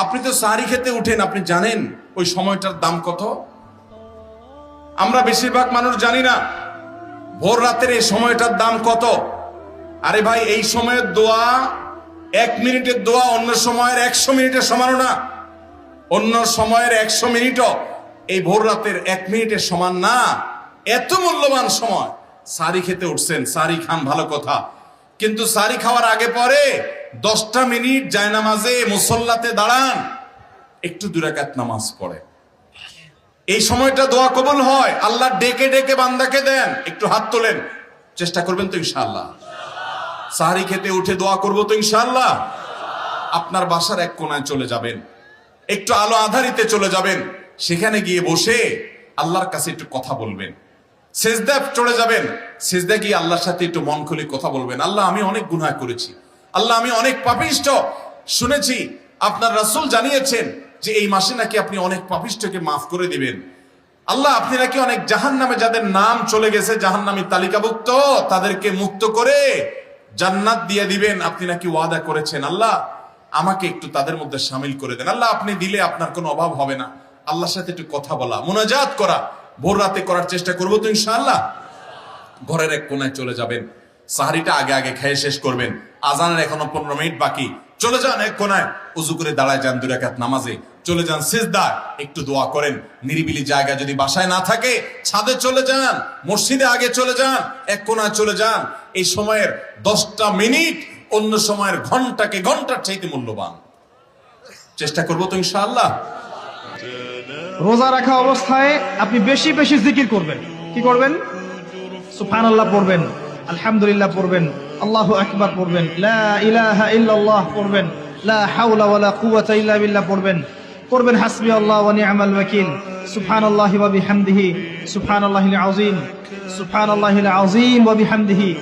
আপনি তো সাহারি খেতে উঠেন, আপনি জানেন ওই সময়টার দাম কত? আমরা বেশিরভাগ মানুষ জানি না ভোর রাতের এই সময়টার দাম কত। আরে ভাই, এই সময়ের দোয়া 1 মিনিটের দোয়া অন্য সময়ের 100 মিনিটের সমানও না। অন্য সময়ের 100 মিনিটও এই ভোর রাতের 1 মিনিটের সমান না। এত মূল্যবান সময়। সাহারি খেতে উঠছেন, সাহারি খান, ভালো কথা, কিন্তু সাহারি খাওয়ার আগে পরে 10টা মিনিট জায়নামাজে মুসল্লাতে দাঁড়ান, একটু 2 রাকাত নামাজ পড়ে। এই সময়টা দোয়া কবুল হয়। আল্লাহ ডেকে ডেকে বান্দাকে দেন। একটু হাত তোলেন, চেষ্টা করবেন তো ইনশাআল্লাহ? সাহারি খেতে উঠে দোয়া করবো তো ইনশাআল্লাহ? আপনার বাসার এক কোনায় চলে যাবেন, একটু আলো আধারিতে চলে যাবেন, সেখানে গিয়ে বসে আল্লাহর কাছে একটু কথা বলবেন। সেজদা চলে যাবেন, সেজদা গিয়ে আল্লাহর সাথে একটু মন খুলে কথা বলবেন। আল্লাহ, আমি অনেক গুনাহ করেছি, আল্লাহ আমি অনেক পাপিষ্ঠ। শুনেছি আপনার রাসূল জানিয়েছেন যে এই মাসে নাকি আপনি অনেক পাপিষ্ঠকে মাফ করে দিবেন। আল্লাহ, আপনি নাকি অনেক জাহান্নামে যাদের নাম চলে গেছে জাহান্নামী তালিকাভুক্ত, তাদেরকে মুক্ত করে জান্নাত দিয়ে দিবেন, আপনি নাকি ওয়াদা করেছেন। আল্লাহ, আমাকে একটু তাদের মধ্যে শামিল করে দেন। আল্লাহ, আপনি দিলে আপনার কোনো অভাব হবে না। আল্লাহর সাথে একটু কথা বলা, মুনাজাত করা ভোর রাতে করার চেষ্টা করবো তো ইনশাআল্লাহ? ঘরের এক কোনায় চলে যাবেন, সাহারিটা আগে আগে খেয়ে শেষ করবেন, আজানের এখনো 15 মিনিট বাকি। চলে যান এক কোনায়, উজু করে দাঁড়ায় যান 2 রাকাত নামাজে, চলে যান সিজদায়, একটু দোয়া করেন। নিরিবিলি জায়গা যদি বাসায় না থাকে, ছাদে চলে যান, মসজিদে আগে চলে যান, এক কোনায় চলে যান। এই সময়ের 10টা মিনিট অন্য সময়ের ঘন্টাকে ঘন্টার চাইতে মূল্যবান। চেষ্টা করবো তো ইনশাআল্লাহ? রোজা রাখা অবস্থায় আপনি বেশি বেশি জিকির করবেন। কি করবেন? সুবহানাল্লাহ পড়বেন, আলহামদুলিল্লাহ পড়বেন, আল্লাহু আকবার পড়বেন, লা ইলাহা ইল্লাল্লাহ পড়বেন, লা হাওলা ওয়ালা কুওয়াতা ইল্লা বিল্লাহ পড়বেন, পড়বেন হাসবিয়াল্লাহু ওয়া নি'মাল ওয়াকিল, সুবহানাল্লাহি ওয়া বিহামদিহি, সুবহানাল্লাহিল আযীম, সুবহানাল্লাহিল আযীম ওয়া বিহামদিহি।